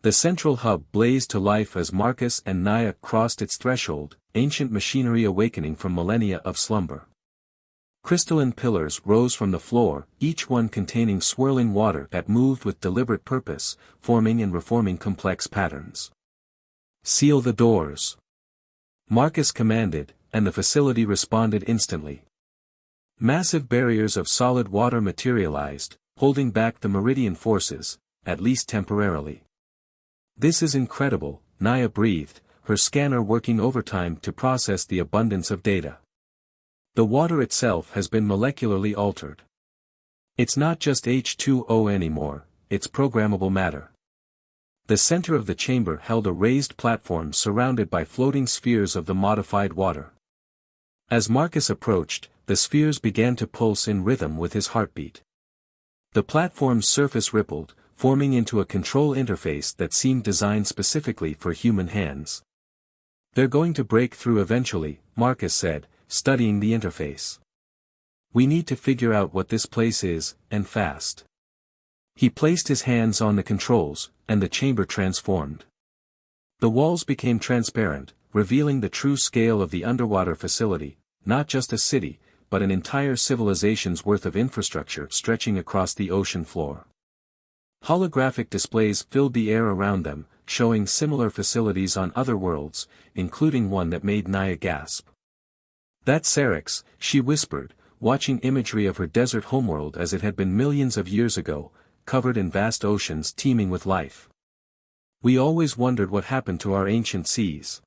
The central hub blazed to life as Marcus and Naya crossed its threshold, ancient machinery awakening from millennia of slumber. Crystalline pillars rose from the floor, each one containing swirling water that moved with deliberate purpose, forming and reforming complex patterns. "Seal the doors," Marcus commanded, and the facility responded instantly. Massive barriers of solid water materialized, holding back the meridian forces, at least temporarily. "This is incredible," Naya breathed, her scanner working overtime to process the abundance of data. "The water itself has been molecularly altered. It's not just H2O anymore, it's programmable matter." The center of the chamber held a raised platform surrounded by floating spheres of the modified water. As Marcus approached, the spheres began to pulse in rhythm with his heartbeat. The platform's surface rippled, forming into a control interface that seemed designed specifically for human hands. "They're going to break through eventually," Marcus said, studying the interface. "We need to figure out what this place is, and fast." He placed his hands on the controls, and the chamber transformed. The walls became transparent, revealing the true scale of the underwater facility, not just a city, but an entire civilization's worth of infrastructure stretching across the ocean floor. Holographic displays filled the air around them, showing similar facilities on other worlds, including one that made Naya gasp. "That's Syrinx," she whispered, watching imagery of her desert homeworld as it had been millions of years ago, covered in vast oceans teeming with life. "We always wondered what happened to our ancient seas."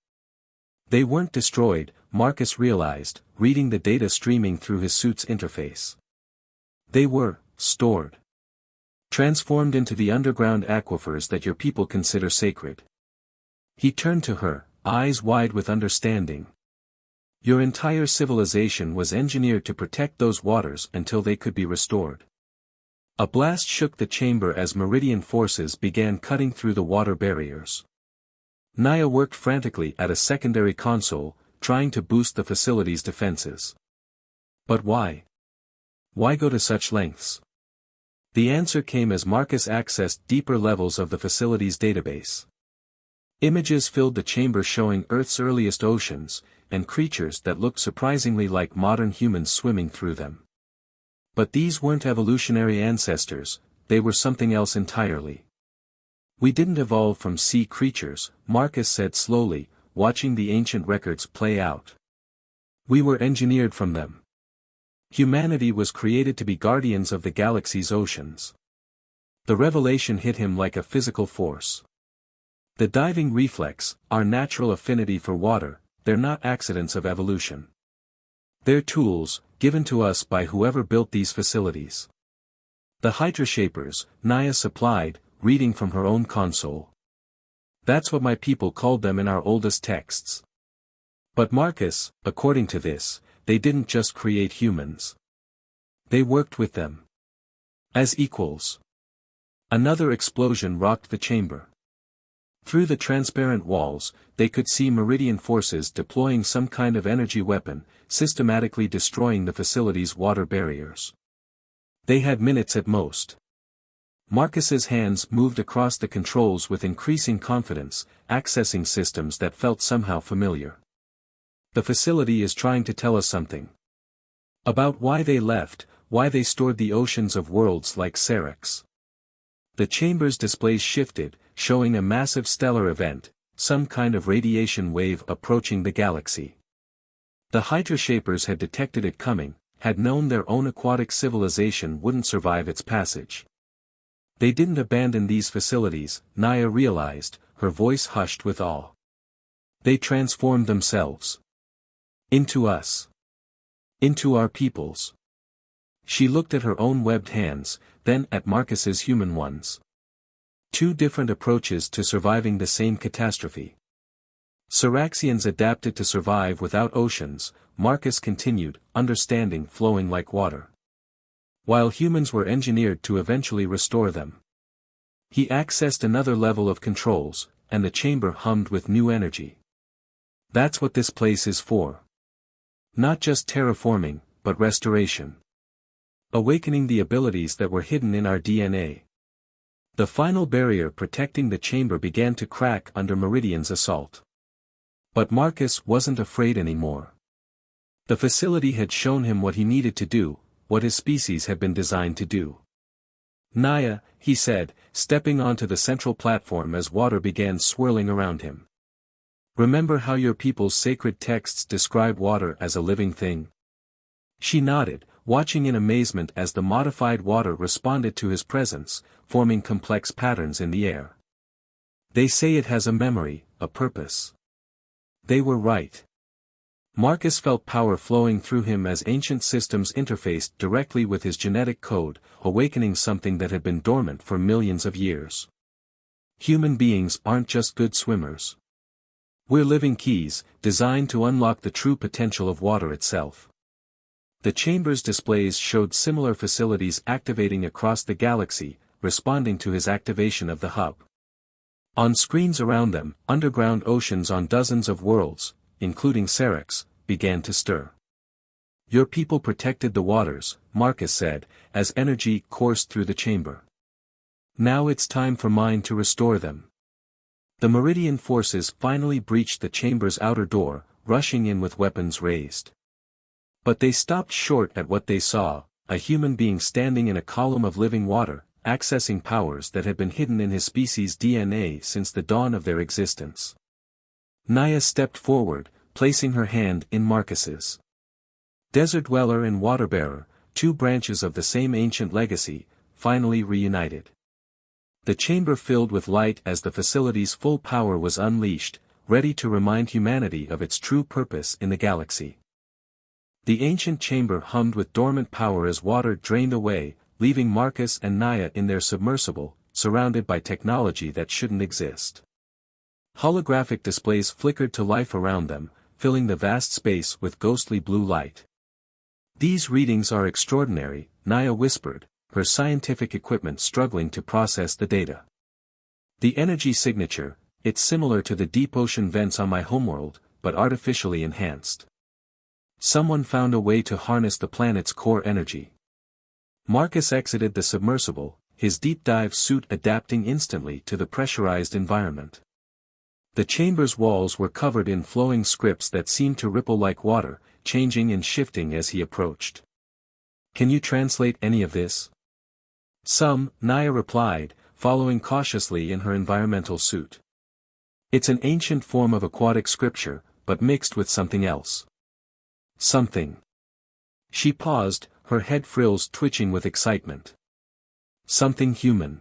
They weren't destroyed, Marcus realized, reading the data streaming through his suit's interface. They were stored. Transformed into the underground aquifers that your people consider sacred. He turned to her, eyes wide with understanding. "Your entire civilization was engineered to protect those waters until they could be restored." A blast shook the chamber as meridian forces began cutting through the water barriers. Naya worked frantically at a secondary console, trying to boost the facility's defenses. But why? Why go to such lengths? The answer came as Marcus accessed deeper levels of the facility's database. Images filled the chamber showing Earth's earliest oceans, and creatures that looked surprisingly like modern humans swimming through them. But these weren't evolutionary ancestors, they were something else entirely. "We didn't evolve from sea creatures," Marcus said slowly, watching the ancient records play out. "We were engineered from them. Humanity was created to be guardians of the galaxy's oceans." The revelation hit him like a physical force. The diving reflex, our natural affinity for water, they're not accidents of evolution. They're tools, given to us by whoever built these facilities. "The Hydra Shapers," Naya supplied, reading from her own console. "That's what my people called them in our oldest texts." But Marcus, according to this, they didn't just create humans. They worked with them. As equals. Another explosion rocked the chamber. Through the transparent walls, they could see meridian forces deploying some kind of energy weapon, systematically destroying the facility's water barriers. They had minutes at most. Marcus's hands moved across the controls with increasing confidence, accessing systems that felt somehow familiar. "The facility is trying to tell us something. About why they left, why they stored the oceans of worlds like Syrinx." The chamber's displays shifted, showing a massive stellar event, some kind of radiation wave approaching the galaxy. The Hydra Shapers had detected it coming, had known their own aquatic civilization wouldn't survive its passage. They didn't abandon these facilities, Naya realized, her voice hushed with awe. They transformed themselves. Into us. Into our peoples. She looked at her own webbed hands, then at Marcus's human ones. Two different approaches to surviving the same catastrophe. Syraxians adapted to survive without oceans, Marcus continued, understanding flowing like water. While humans were engineered to eventually restore them. He accessed another level of controls, and the chamber hummed with new energy. That's what this place is for. Not just terraforming, but restoration. Awakening the abilities that were hidden in our DNA. The final barrier protecting the chamber began to crack under Meridian's assault. But Marcus wasn't afraid anymore. The facility had shown him what he needed to do, what his species had been designed to do. "Naya," he said, stepping onto the central platform as water began swirling around him. "Remember how your people's sacred texts describe water as a living thing?" She nodded, watching in amazement as the modified water responded to his presence, forming complex patterns in the air. "They say it has a memory, a purpose." They were right. Marcus felt power flowing through him as ancient systems interfaced directly with his genetic code, awakening something that had been dormant for millions of years. Human beings aren't just good swimmers. We're living keys, designed to unlock the true potential of water itself. The chamber's displays showed similar facilities activating across the galaxy, responding to his activation of the hub. On screens around them, underground oceans on dozens of worlds, including Cerex, began to stir. "Your people protected the waters," Marcus said, as energy coursed through the chamber. "Now it's time for mine to restore them." The Meridian forces finally breached the chamber's outer door, rushing in with weapons raised. But they stopped short at what they saw, a human being standing in a column of living water, accessing powers that had been hidden in his species' DNA since the dawn of their existence. Naya stepped forward, placing her hand in Marcus's. Desert Dweller and Waterbearer, two branches of the same ancient legacy, finally reunited. The chamber filled with light as the facility's full power was unleashed, ready to remind humanity of its true purpose in the galaxy. The ancient chamber hummed with dormant power as water drained away, leaving Marcus and Naya in their submersible, surrounded by technology that shouldn't exist. Holographic displays flickered to life around them, filling the vast space with ghostly blue light. "These readings are extraordinary," Naya whispered, her scientific equipment struggling to process the data. "The energy signature, it's similar to the deep ocean vents on my homeworld, but artificially enhanced. Someone found a way to harness the planet's core energy." Marcus exited the submersible, his deep dive suit adapting instantly to the pressurized environment. The chamber's walls were covered in flowing scripts that seemed to ripple like water, changing and shifting as he approached. "Can you translate any of this?" "Some," Naya replied, following cautiously in her environmental suit. "It's an ancient form of aquatic scripture, but mixed with something else." "Something." She paused, her head frills twitching with excitement. "Something human."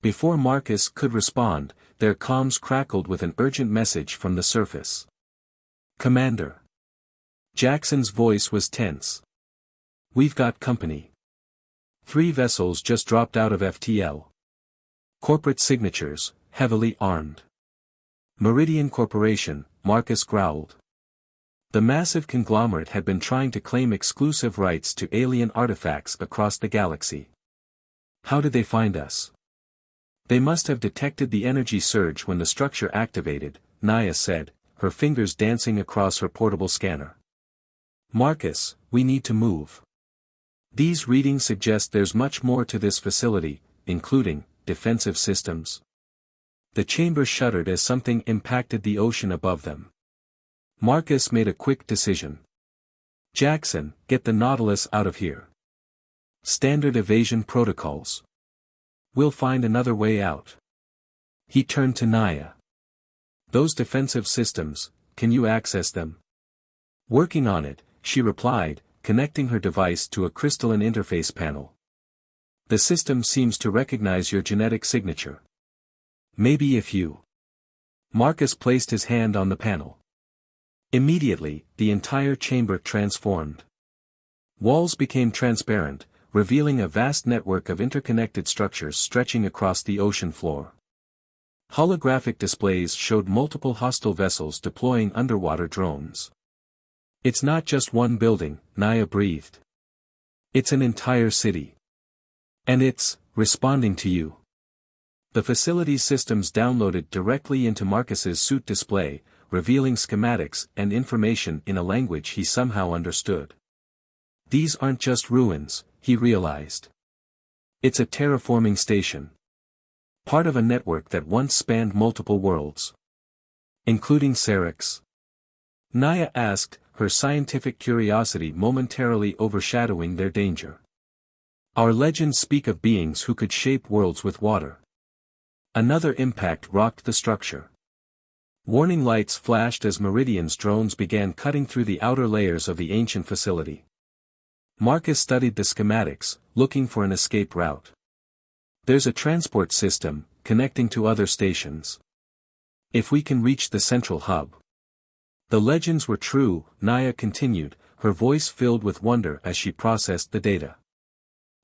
Before Marcus could respond, their comms crackled with an urgent message from the surface. "Commander." Jackson's voice was tense. "We've got company. 3 vessels just dropped out of FTL. Corporate signatures, heavily armed." "Meridian Corporation," Marcus growled. The massive conglomerate had been trying to claim exclusive rights to alien artifacts across the galaxy. "How did they find us?" "They must have detected the energy surge when the structure activated," Naya said, her fingers dancing across her portable scanner. "Marcus, we need to move. These readings suggest there's much more to this facility, including defensive systems." The chamber shuddered as something impacted the ocean above them. Marcus made a quick decision. "Jackson, get the Nautilus out of here. Standard evasion protocols. We'll find another way out." He turned to Naya. "Those defensive systems, can you access them?" "Working on it," she replied, connecting her device to a crystalline interface panel. "The system seems to recognize your genetic signature. Maybe if you..." Marcus placed his hand on the panel. Immediately, the entire chamber transformed. Walls became transparent, revealing a vast network of interconnected structures stretching across the ocean floor. Holographic displays showed multiple hostile vessels deploying underwater drones. "It's not just one building," Naya breathed. "It's an entire city. And it's responding to you." The facility's systems downloaded directly into Marcus's suit display, revealing schematics and information in a language he somehow understood. "These aren't just ruins," he realized. "It's a terraforming station. Part of a network that once spanned multiple worlds. Including Syrinx? Naya asked, her scientific curiosity momentarily overshadowing their danger. Our legends speak of beings who could shape worlds with water. Another impact rocked the structure. Warning lights flashed as Meridian's drones began cutting through the outer layers of the ancient facility. Marcus studied the schematics, looking for an escape route. There's a transport system, connecting to other stations. If we can reach the central hub. The legends were true, Naya continued, her voice filled with wonder as she processed the data.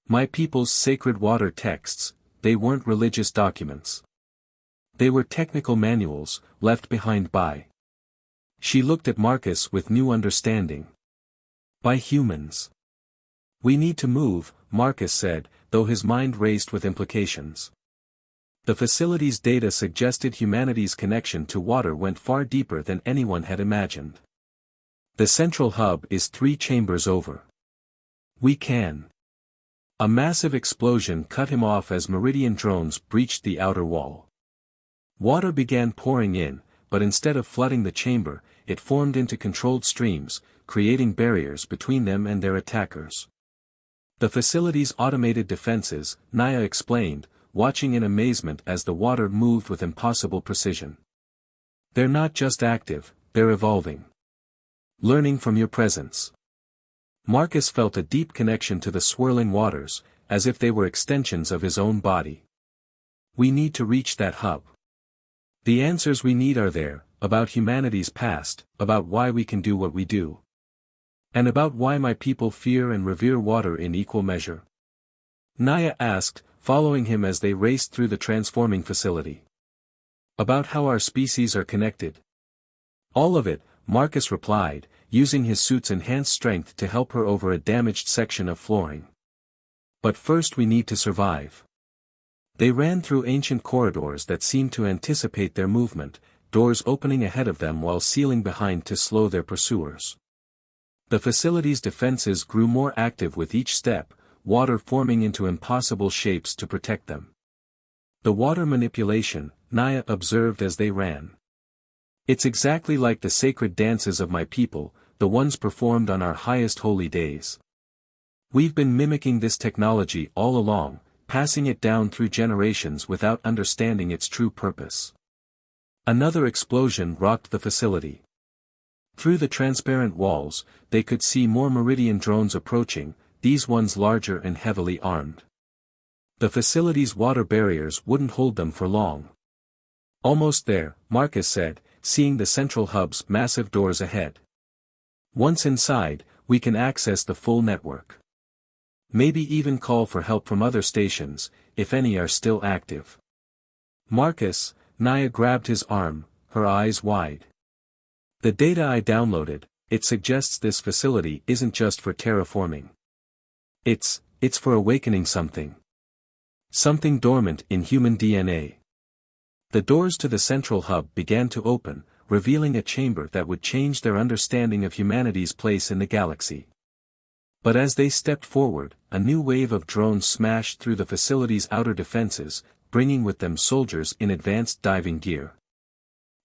My people's sacred water texts, they weren't religious documents. They were technical manuals, left behind by. She looked at Marcus with new understanding. By humans. We need to move, Marcus said, though his mind raced with implications. The facility's data suggested humanity's connection to water went far deeper than anyone had imagined. The central hub is 3 chambers over. We can. A massive explosion cut him off as Meridian drones breached the outer wall. Water began pouring in, but instead of flooding the chamber, it formed into controlled streams, creating barriers between them and their attackers. The facility's automated defenses, Naya explained, watching in amazement as the water moved with impossible precision. They're not just active, they're evolving. Learning from your presence. Marcus felt a deep connection to the swirling waters, as if they were extensions of his own body. We need to reach that hub. The answers we need are there, about humanity's past, about why we can do what we do. And about why my people fear and revere water in equal measure. Naya asked, following him as they raced through the transforming facility. About how our species are connected. All of it, Marcus replied, using his suit's enhanced strength to help her over a damaged section of flooring. But first we need to survive. They ran through ancient corridors that seemed to anticipate their movement, doors opening ahead of them while sealing behind to slow their pursuers. The facility's defenses grew more active with each step, water forming into impossible shapes to protect them. The water manipulation, Naya observed as they ran. It's exactly like the sacred dances of my people, the ones performed on our highest holy days. We've been mimicking this technology all along, passing it down through generations without understanding its true purpose. Another explosion rocked the facility. Through the transparent walls, they could see more Meridian drones approaching, these ones larger and heavily armed. The facility's water barriers wouldn't hold them for long. Almost there, Marcus said, seeing the central hub's massive doors ahead. Once inside, we can access the full network. Maybe even call for help from other stations, if any are still active. Marcus, Naya grabbed his arm, her eyes wide. The data I downloaded, it suggests this facility isn't just for terraforming. It's for awakening something. Something dormant in human DNA. The doors to the central hub began to open, revealing a chamber that would change their understanding of humanity's place in the galaxy. But as they stepped forward, a new wave of drones smashed through the facility's outer defenses, bringing with them soldiers in advanced diving gear.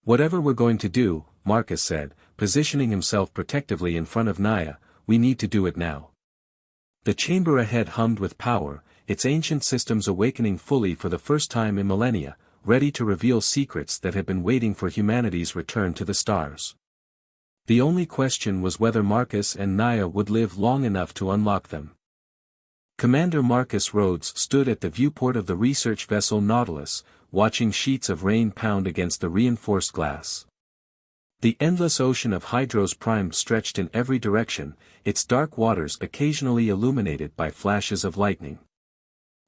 Whatever we're going to do, Marcus said, positioning himself protectively in front of Naya, we need to do it now. The chamber ahead hummed with power, its ancient systems awakening fully for the first time in millennia, ready to reveal secrets that had been waiting for humanity's return to the stars. The only question was whether Marcus and Naya would live long enough to unlock them. Commander Marcus Rhodes stood at the viewport of the research vessel Nautilus, watching sheets of rain pound against the reinforced glass. The endless ocean of Hydros Prime stretched in every direction, its dark waters occasionally illuminated by flashes of lightning.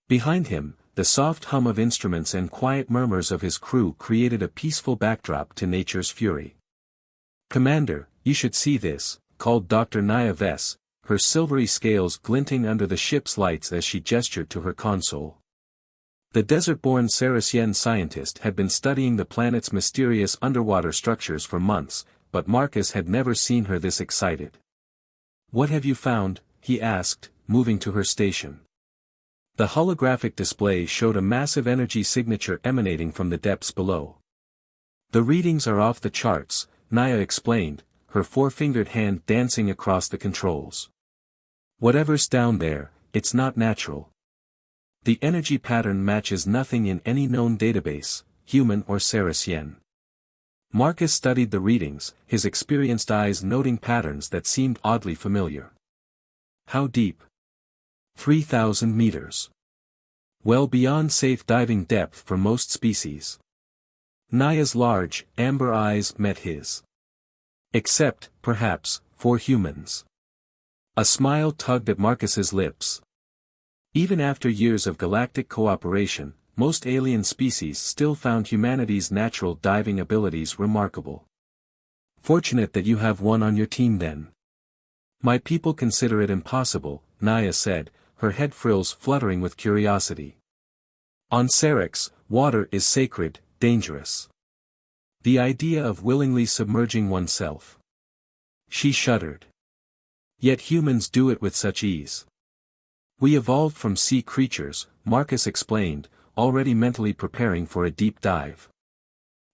Behind him, the soft hum of instruments and quiet murmurs of his crew created a peaceful backdrop to nature's fury. "Commander, you should see this," called Dr. Naya Vess, her silvery scales glinting under the ship's lights as she gestured to her console. The desert-born Saracen scientist had been studying the planet's mysterious underwater structures for months, but Marcus had never seen her this excited. "What have you found?" he asked, moving to her station. The holographic display showed a massive energy signature emanating from the depths below. "The readings are off the charts," Naya explained, her four-fingered hand dancing across the controls. "Whatever's down there, it's not natural. The energy pattern matches nothing in any known database, human or Saracen." Marcus studied the readings, his experienced eyes noting patterns that seemed oddly familiar. "How deep?" 3,000 meters. "Well beyond safe diving depth for most species." Naya's large, amber eyes met his. "Except, perhaps, for humans." A smile tugged at Marcus's lips. Even after years of galactic cooperation, most alien species still found humanity's natural diving abilities remarkable. "Fortunate that you have one on your team then." "My people consider it impossible," Naya said, her head frills fluttering with curiosity. "On Cerex, water is sacred, dangerous. The idea of willingly submerging oneself." She shuddered. "Yet humans do it with such ease." "We evolved from sea creatures," Marcus explained, already mentally preparing for a deep dive.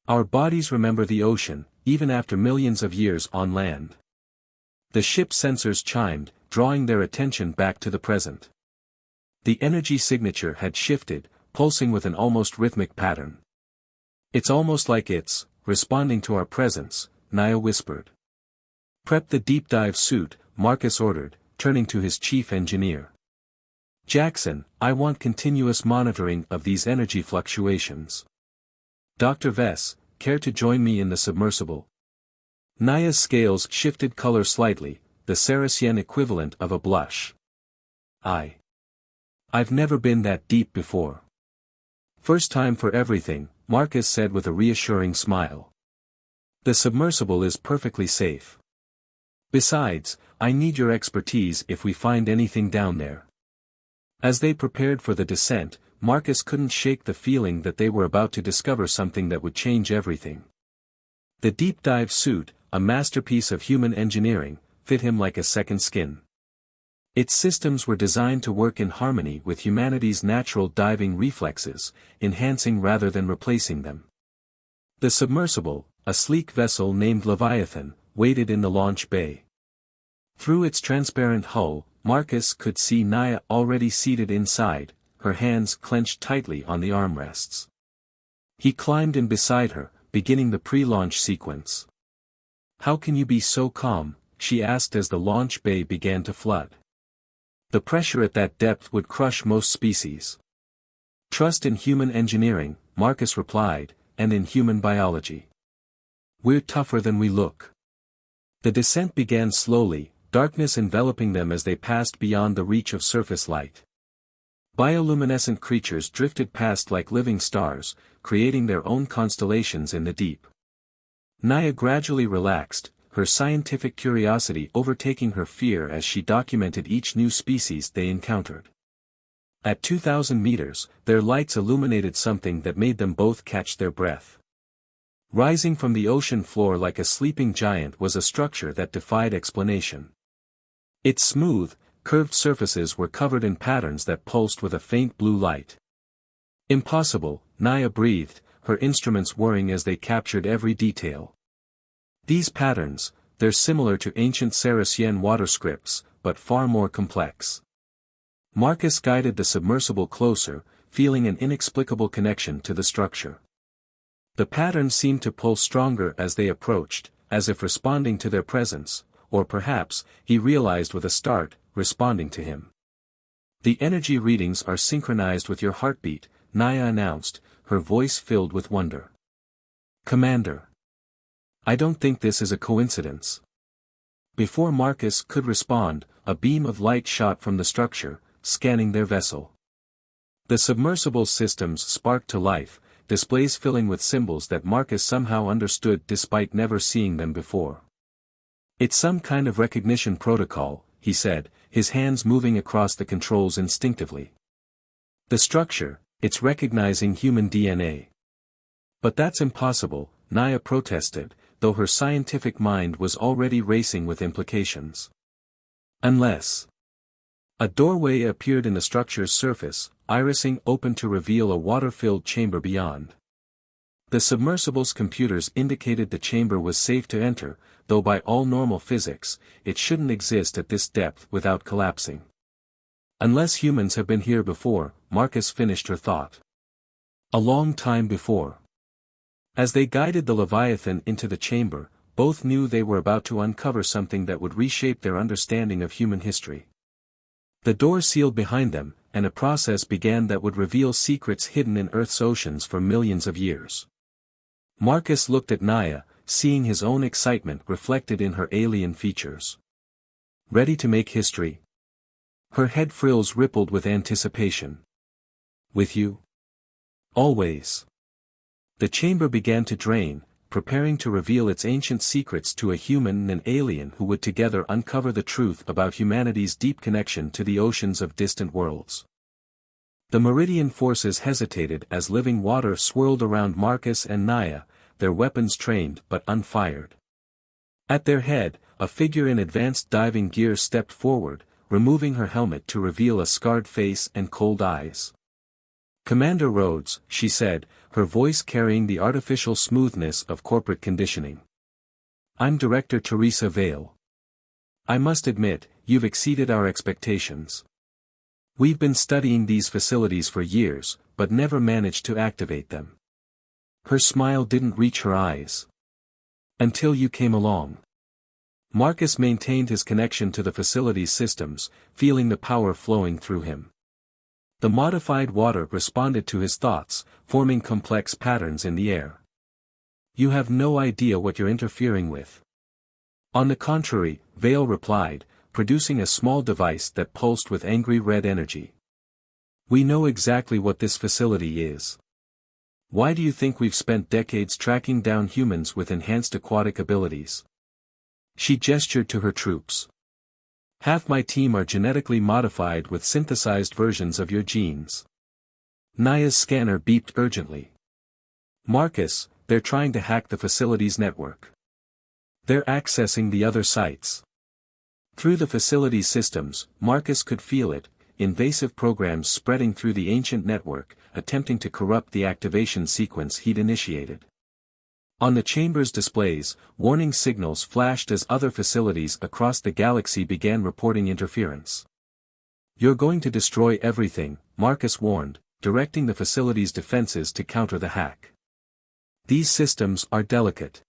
"Our bodies remember the ocean, even after millions of years on land." The ship's sensors chimed, drawing their attention back to the present. The energy signature had shifted, pulsing with an almost rhythmic pattern. "It's almost like it's responding to our presence," Naya whispered. "Prep the deep dive suit," Marcus ordered, turning to his chief engineer. "Jackson, I want continuous monitoring of these energy fluctuations. Dr. Vess, care to join me in the submersible?" Naya's scales shifted color slightly, the Saracen equivalent of a blush. I've never been that deep before." "First time for everything," Marcus said with a reassuring smile. "The submersible is perfectly safe. Besides, I need your expertise if we find anything down there." As they prepared for the descent, Marcus couldn't shake the feeling that they were about to discover something that would change everything. The deep dive suit, a masterpiece of human engineering, fit him like a second skin. Its systems were designed to work in harmony with humanity's natural diving reflexes, enhancing rather than replacing them. The submersible, a sleek vessel named Leviathan, waited in the launch bay. Through its transparent hull, Marcus could see Naya already seated inside, her hands clenched tightly on the armrests. He climbed in beside her, beginning the pre-launch sequence. "How can you be so calm?" she asked as the launch bay began to flood. "The pressure at that depth would crush most species." "Trust in human engineering," Marcus replied, "and in human biology. We're tougher than we look." The descent began slowly, darkness enveloping them as they passed beyond the reach of surface light. Bioluminescent creatures drifted past like living stars, creating their own constellations in the deep. Naya gradually relaxed, her scientific curiosity overtaking her fear as she documented each new species they encountered. At 2,000 meters, their lights illuminated something that made them both catch their breath. Rising from the ocean floor like a sleeping giant was a structure that defied explanation. Its smooth, curved surfaces were covered in patterns that pulsed with a faint blue light. "Impossible," Naya breathed, her instruments whirring as they captured every detail. "These patterns, they're similar to ancient Saracen water scripts, but far more complex." Marcus guided the submersible closer, feeling an inexplicable connection to the structure. The patterns seemed to pull stronger as they approached, as if responding to their presence, or perhaps, he realized with a start, responding to him. "The energy readings are synchronized with your heartbeat," Naya announced, her voice filled with wonder. "Commander. I don't think this is a coincidence." Before Marcus could respond, a beam of light shot from the structure, scanning their vessel. The submersible systems sparked to life, displays filling with symbols that Marcus somehow understood despite never seeing them before. "It's some kind of recognition protocol," he said, his hands moving across the controls instinctively. "The structure, it's recognizing human DNA." "But that's impossible," Naya protested, though her scientific mind was already racing with implications. A doorway appeared in the structure's surface, irising open to reveal a water-filled chamber beyond. The submersible's computers indicated the chamber was safe to enter, though by all normal physics, it shouldn't exist at this depth without collapsing. Unless humans have been here before, Marcus finished her thought. A long time before. As they guided the Leviathan into the chamber, both knew they were about to uncover something that would reshape their understanding of human history. The door sealed behind them, and a process began that would reveal secrets hidden in Earth's oceans for millions of years. Marcus looked at Naya, seeing his own excitement reflected in her alien features. Ready to make history? Her head frills rippled with anticipation. With you? Always. The chamber began to drain, preparing to reveal its ancient secrets to a human and an alien who would together uncover the truth about humanity's deep connection to the oceans of distant worlds. The Meridian forces hesitated as living water swirled around Marcus and Naya, their weapons trained but unfired. At their head, a figure in advanced diving gear stepped forward, removing her helmet to reveal a scarred face and cold eyes. "Commander Rhodes," she said, her voice carrying the artificial smoothness of corporate conditioning. "I'm Director Teresa Vale. I must admit, you've exceeded our expectations. We've been studying these facilities for years, but never managed to activate them." Her smile didn't reach her eyes. "Until you came along." Marcus maintained his connection to the facility's systems, feeling the power flowing through him. The modified water responded to his thoughts, forming complex patterns in the air. "You have no idea what you're interfering with." "On the contrary," Vale replied, producing a small device that pulsed with angry red energy. "We know exactly what this facility is. Why do you think we've spent decades tracking down humans with enhanced aquatic abilities?" She gestured to her troops. "Half my team are genetically modified with synthesized versions of your genes." Naya's scanner beeped urgently. "Marcus, they're trying to hack the facility's network. They're accessing the other sites." Through the facility's systems, Marcus could feel it, invasive programs spreading through the ancient network, attempting to corrupt the activation sequence he'd initiated. On the chamber's displays, warning signals flashed as other facilities across the galaxy began reporting interference. "You're going to destroy everything," Marcus warned, directing the facility's defenses to counter the hack. "These systems are delicate.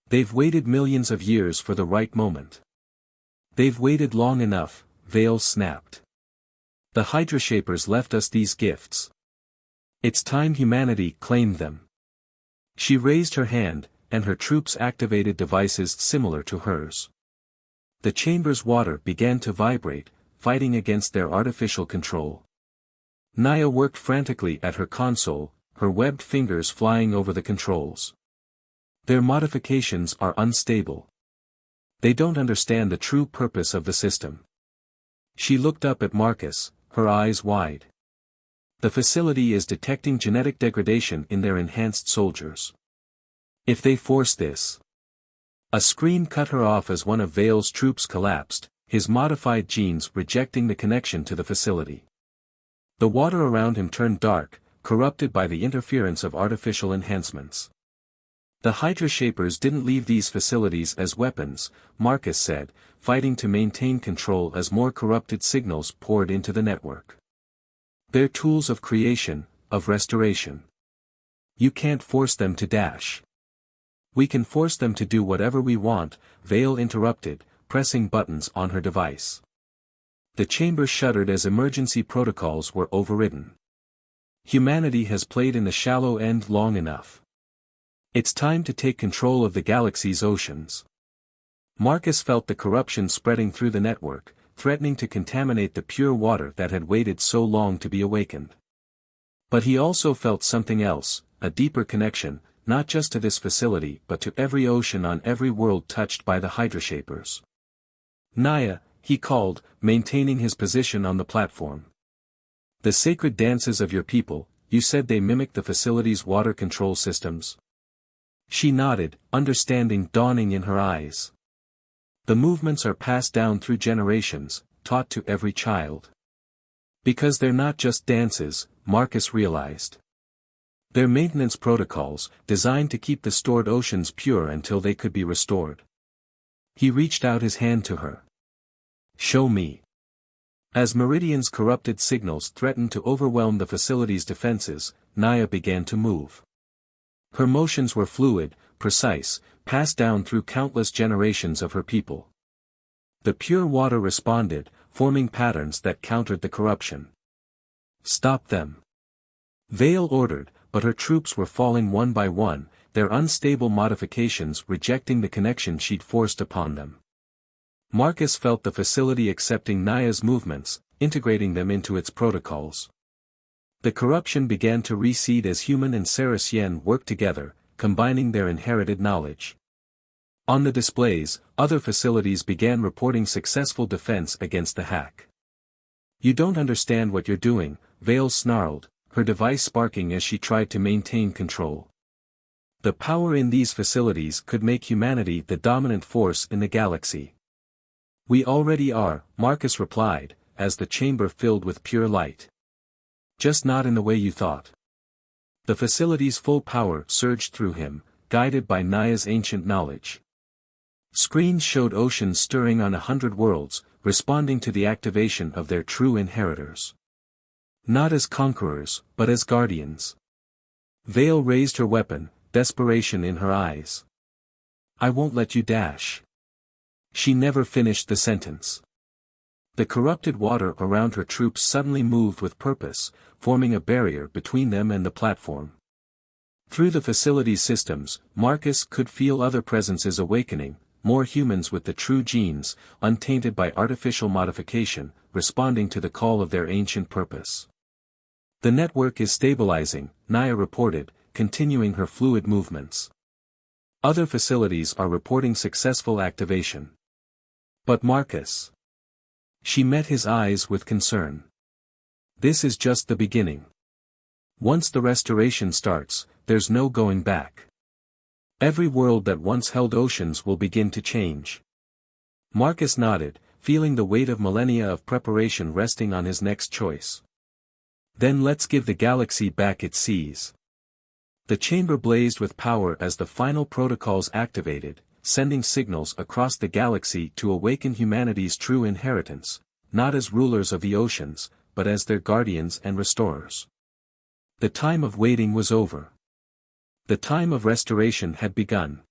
They've waited millions of years for the right moment." "They've waited long enough," Vale snapped. "The Hydra Shapers left us these gifts. It's time humanity claimed them." She raised her hand, and her troops activated devices similar to hers. The chamber's water began to vibrate, fighting against their artificial control. Naya worked frantically at her console, her webbed fingers flying over the controls. "Their modifications are unstable. They don't understand the true purpose of the system." She looked up at Marcus, her eyes wide. "The facility is detecting genetic degradation in their enhanced soldiers. If they force this..." A scream cut her off as one of Vale's troops collapsed, his modified genes rejecting the connection to the facility. The water around him turned dark, corrupted by the interference of artificial enhancements. "The Hydra Shapers didn't leave these facilities as weapons," Marcus said, fighting to maintain control as more corrupted signals poured into the network. "They're tools of creation, of restoration. You can't force them to dash." "We can force them to do whatever we want," Vale interrupted, pressing buttons on her device. The chamber shuddered as emergency protocols were overridden. "Humanity has played in the shallow end long enough. It's time to take control of the galaxy's oceans." Marcus felt the corruption spreading through the network, threatening to contaminate the pure water that had waited so long to be awakened. But he also felt something else, a deeper connection, not just to this facility but to every ocean on every world touched by the Hydra Shapers. "Naya," he called, maintaining his position on the platform. "The sacred dances of your people, you said they mimic the facility's water control systems?" She nodded, understanding dawning in her eyes. "The movements are passed down through generations, taught to every child. Because they're not just dances, Marcus realized. They're maintenance protocols, designed to keep the stored oceans pure until they could be restored. He reached out his hand to her. Show me. As Meridian's corrupted signals threatened to overwhelm the facility's defenses, Naya began to move. Her motions were fluid, precise, passed down through countless generations of her people. The pure water responded, forming patterns that countered the corruption. Stop them. Vale ordered, but her troops were falling one by one, their unstable modifications rejecting the connection she'd forced upon them. Marcus felt the facility accepting Naya's movements, integrating them into its protocols. The corruption began to reseed as Human and Saracen worked together, combining their inherited knowledge. On the displays, other facilities began reporting successful defense against the hack. You don't understand what you're doing, Vale snarled, her device sparking as she tried to maintain control. The power in these facilities could make humanity the dominant force in the galaxy. We already are, Marcus replied, as the chamber filled with pure light. Just not in the way you thought. The facility's full power surged through him, guided by Naya's ancient knowledge. Screens showed oceans stirring on 100 worlds, responding to the activation of their true inheritors. Not as conquerors, but as guardians. Vale raised her weapon, desperation in her eyes. I won't let you dash. She never finished the sentence. The corrupted water around her troops suddenly moved with purpose, forming a barrier between them and the platform. Through the facility's systems, Marcus could feel other presences awakening, more humans with the true genes, untainted by artificial modification, responding to the call of their ancient purpose. The network is stabilizing, Naya reported, continuing her fluid movements. Other facilities are reporting successful activation. But Marcus. She met his eyes with concern. This is just the beginning. Once the restoration starts, there's no going back. Every world that once held oceans will begin to change. Marcus nodded, feeling the weight of millennia of preparation resting on his next choice. Then let's give the galaxy back its seas. The chamber blazed with power as the final protocols activated, sending signals across the galaxy to awaken humanity's true inheritance, not as rulers of the oceans, but as their guardians and restorers. The time of waiting was over. The time of restoration had begun.